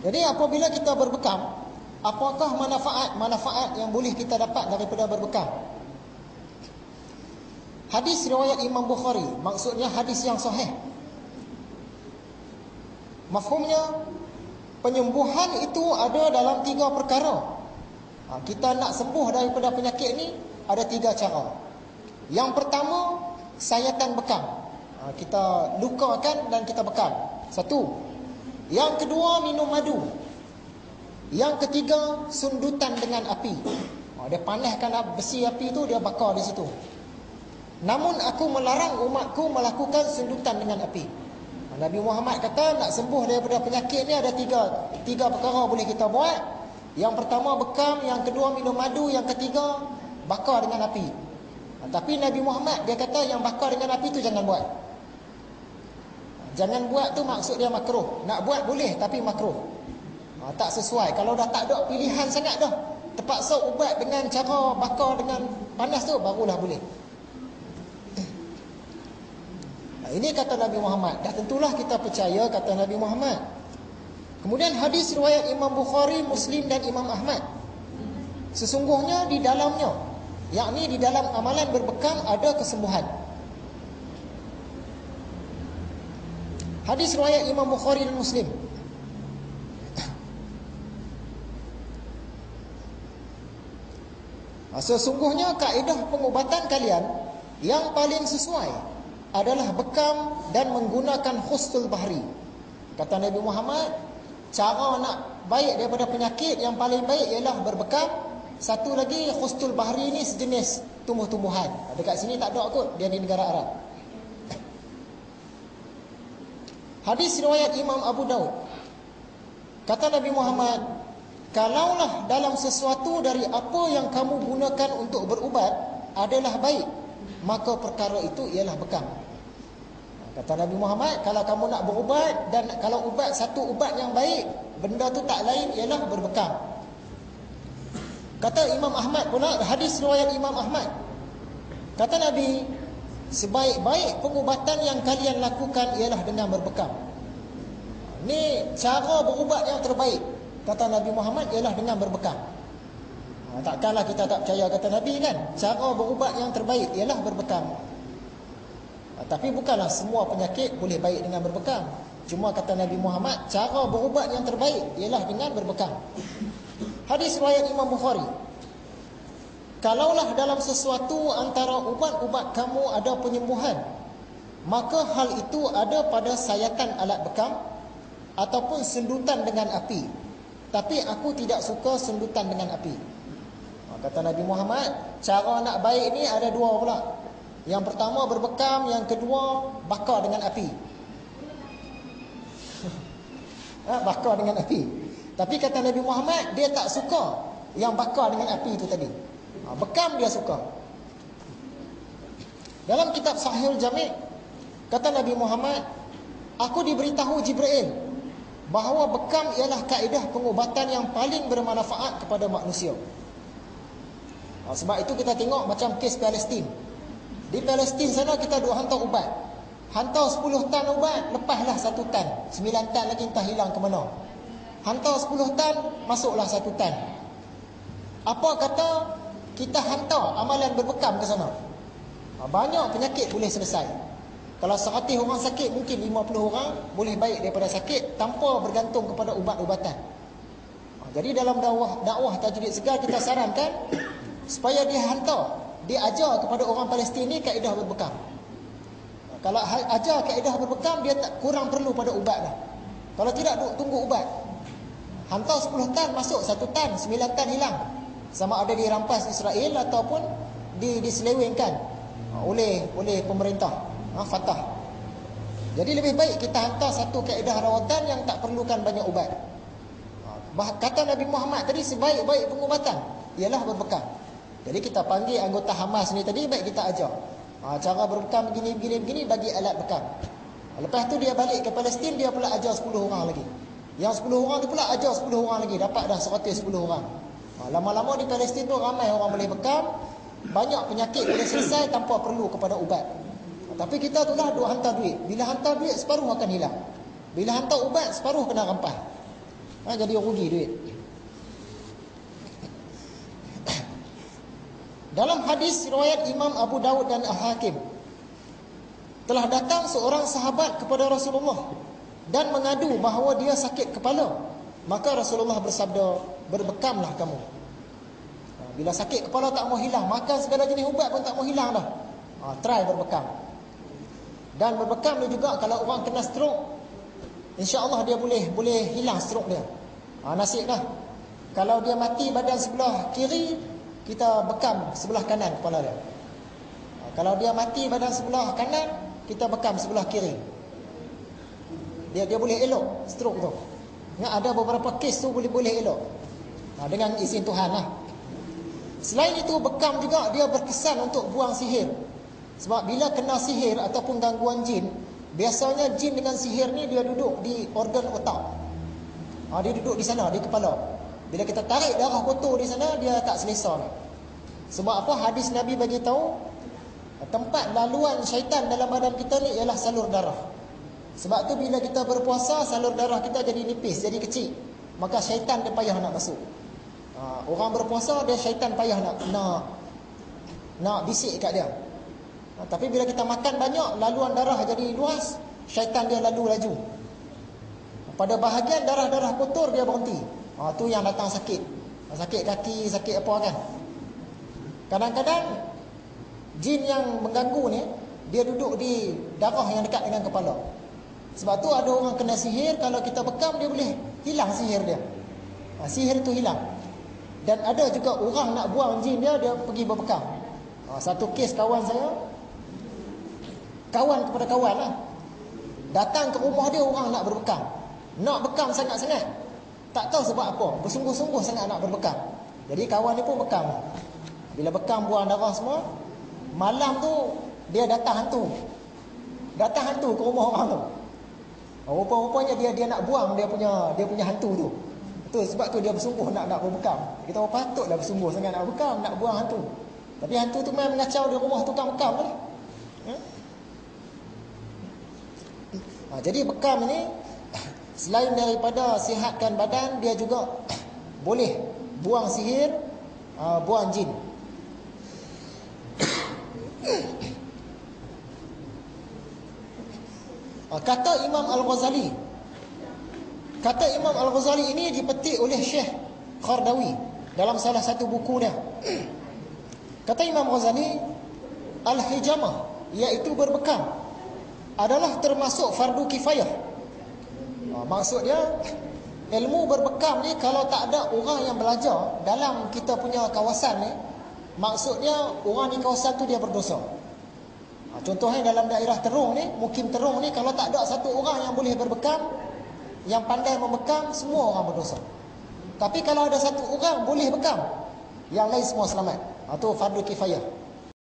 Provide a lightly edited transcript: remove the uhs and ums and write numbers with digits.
Jadi apabila kita berbekam, apakah manfaat yang boleh kita dapat daripada berbekam? Hadis riwayat Imam Bukhari, maksudnya hadis yang sahih. Mafhumnya, penyembuhan itu ada dalam 3 perkara. Kita nak sembuh daripada penyakit ni ada 3 cara. Yang pertama, sayatan bekam. Kita lukakan dan kita bekam. 1. Yang kedua, minum madu. Yang ketiga, sundutan dengan api. Dia panaskan besi api tu, dia bakar di situ. Namun aku melarang umatku melakukan sundutan dengan api. Nabi Muhammad kata nak sembuh daripada penyakit ni ada 3 perkara boleh kita buat. Yang pertama bekam, yang kedua minum madu, yang ketiga bakar dengan api. Tapi Nabi Muhammad dia kata yang bakar dengan api tu jangan buat. Jangan buat tu maksud dia makruh. Nak buat boleh tapi makruh. Tak sesuai. Kalau dah tak ada pilihan sangat dah, terpaksa ubat dengan cara bakar dengan panas tu, barulah boleh. Ini kata Nabi Muhammad. Dah tentulah kita percaya kata Nabi Muhammad. Kemudian hadis riwayat Imam Bukhari, Muslim dan Imam Ahmad. Sesungguhnya di dalamnya, yakni di dalam amalan berbekam ada kesembuhan. Hadis riwayat Imam Bukhari dan Muslim. Sesungguhnya kaedah pengobatan kalian yang paling sesuai adalah bekam dan menggunakan khustul bahri. Kata Nabi Muhammad, cara nak baik daripada penyakit yang paling baik ialah berbekam. Satu lagi, khustul bahri ni sejenis tumbuh-tumbuhan. Dekat sini tak ada kot, dia di negara Arab. Hadis riwayat Imam Abu Daud. Kata Nabi Muhammad, kalaulah dalam sesuatu dari apa yang kamu gunakan untuk berubat adalah baik, maka perkara itu ialah bekam. Kata Nabi Muhammad, kalau kamu nak berubat dan kalau ubat satu ubat yang baik, benda tu tak lain ialah berbekam. Kata Imam Ahmad pula, hadis riwayat Imam Ahmad. Kata Nabi, sebaik-baik pengubatan yang kalian lakukan ialah dengan berbekam. Ni cara berubat yang terbaik, kata Nabi Muhammad, ialah dengan berbekam. Takkanlah kita tak percaya kata Nabi kan. Cara berubat yang terbaik ialah berbekam. Tapi bukanlah semua penyakit boleh baik dengan berbekam. Cuma kata Nabi Muhammad, cara berubat yang terbaik ialah dengan berbekam. Hadis riwayat Imam Bukhari. Kalaulah dalam sesuatu antara ubat-ubat kamu ada penyembuhan, maka hal itu ada pada sayatan alat bekam ataupun sendutan dengan api. Tapi aku tidak suka sendutan dengan api. Kata Nabi Muhammad, cara nak baik ni ada 2 pula. Yang pertama berbekam, yang kedua bakar dengan api. Bakar dengan api. Tapi kata Nabi Muhammad, dia tak suka yang bakar dengan api itu tadi. Bekam dia suka. Dalam kitab Sahihul Jami', kata Nabi Muhammad, aku diberitahu Jibril bahawa bekam ialah kaedah pengobatan yang paling bermanfaat kepada manusia. Sebab itu kita tengok macam kes Palestin. Di Palestin sana kita duk hantar ubat. Hantar 10 tan ubat, lepaslah 1 tan. 9 tan lagi entah hilang ke mana. Hantar 10 tan, masuklah 1 tan. Apa kata kita hantar amalan berbekam ke sana? Banyak penyakit boleh selesai. Kalau 100 orang sakit, mungkin 50 orang boleh baik daripada sakit tanpa bergantung kepada ubat-ubatan. Jadi dalam dakwah Tajwid Segar kita sarankan supaya dia hantar, dia ajar kepada orang Palestin ni kaedah berbekam. Kalau ajar kaedah berbekam, dia tak kurang perlu pada ubat dah. Kalau tidak, tunggu ubat. Hantar 10 tan, masuk 1 tan, 9 tan hilang. Sama ada dirampas Israel ataupun diselewengkan oleh pemerintah Fatah. Jadi lebih baik kita hantar satu kaedah rawatan yang tak perlukan banyak ubat. Kata Nabi Muhammad tadi, sebaik-baik pengubatan ialah berbekam. Jadi kita panggil anggota Hamas ni tadi, baik kita ajar cara berbekam begini, bagi alat bekam. Lepas tu dia balik ke Palestin, dia pula ajar 10 orang lagi. Yang 10 orang tu pula ajar 10 orang lagi. Dapat dah 110 orang. Lama-lama di Palestin tu ramai orang boleh bekam. Banyak penyakit boleh selesai tanpa perlu kepada ubat. Tapi kita tu lah duk hantar duit. Bila hantar duit, separuh akan hilang. Bila hantar ubat, separuh kena rampas. Jadi rugi duit. Dalam hadis riwayat Imam Abu Dawud dan Al-Hakim, telah datang seorang sahabat kepada Rasulullah dan mengadu bahawa dia sakit kepala. Maka Rasulullah bersabda, berbekamlah kamu. Bila sakit kepala tak mau hilang, makan segala jenis ubat pun tak mau hilang dah. Try berbekam. Dan berbekam ni juga kalau orang kena stroke, insya-Allah dia boleh hilang stroke dia. Nasib dah. Kalau dia mati badan sebelah kiri, kita bekam sebelah kanan kepala dia. Kalau dia mati badan sebelah kanan, kita bekam sebelah kiri. Dia boleh elok stroke tu. Ada beberapa kes tu boleh elok. Dengan izin Tuhan lah. Selain itu, bekam juga dia berkesan untuk buang sihir. Sebab bila kena sihir ataupun gangguan jin, biasanya jin dengan sihir ni dia duduk di organ otak. Dia duduk di sana, di kepala. Bila kita tarik darah kotor di sana, dia tak selesa. Sebab apa? Hadis Nabi bagi tahu, tempat laluan syaitan dalam badan kita ni ialah salur darah. Sebab tu bila kita berpuasa, salur darah kita jadi nipis, jadi kecil. Maka syaitan dia payah nak masuk. Orang berpuasa, dia syaitan payah nak bisik kat dia. Tapi bila kita makan banyak, laluan darah jadi luas, syaitan dia lalu laju. Pada bahagian darah-darah kotor dia berhenti. Tu yang datang sakit. Sakit kaki, sakit apa kan. Kadang-kadang jin yang mengganggu ni, dia duduk di darah yang dekat dengan kepala. Sebab tu ada orang kena sihir, kalau kita bekam dia boleh hilang sihir dia. Sihir tu hilang. Dan ada juga orang nak buang jin dia pergi berbekam. Satu kes kawan saya, kawan kepada kawan lah, datang ke rumah dia orang nak berbekam. Nak bekam sangat-sangat, tak tahu sebab apa, bersungguh-sungguh sangat nak berbekam. Jadi kawan ni pun bekam. Bila bekam buang darah semua, malam tu dia datang hantu ke rumah orang tu. Rupa-rupanya dia nak buang dia punya hantu tu. Sebab tu dia bersungguh nak berbekam. Kita patutlah bersungguh sangat nak berbekam, nak buang hantu. Tapi hantu tu memang mengacau di rumah tukang bekam ni. Jadi bekam ni selain daripada sihatkan badan, dia juga boleh buang sihir, buang jin. Kata Imam Al-Ghazali ini dipetik oleh Syekh Qardawi dalam salah satu buku dia. Kata Imam Ghazali, al-hijamah, iaitu berbekam, adalah termasuk fardu kifayah. Maksudnya ilmu berbekam ni kalau tak ada orang yang belajar dalam kita punya kawasan ni, maksudnya orang di kawasan tu dia berdosa. Contohnya dalam daerah Terung ni, Mukim Terung ni, kalau tak ada satu orang yang boleh berbekam, yang pandai membekam, semua orang berdosa. Tapi kalau ada satu orang boleh bekam, yang lain semua selamat. Itu fardu kifayah.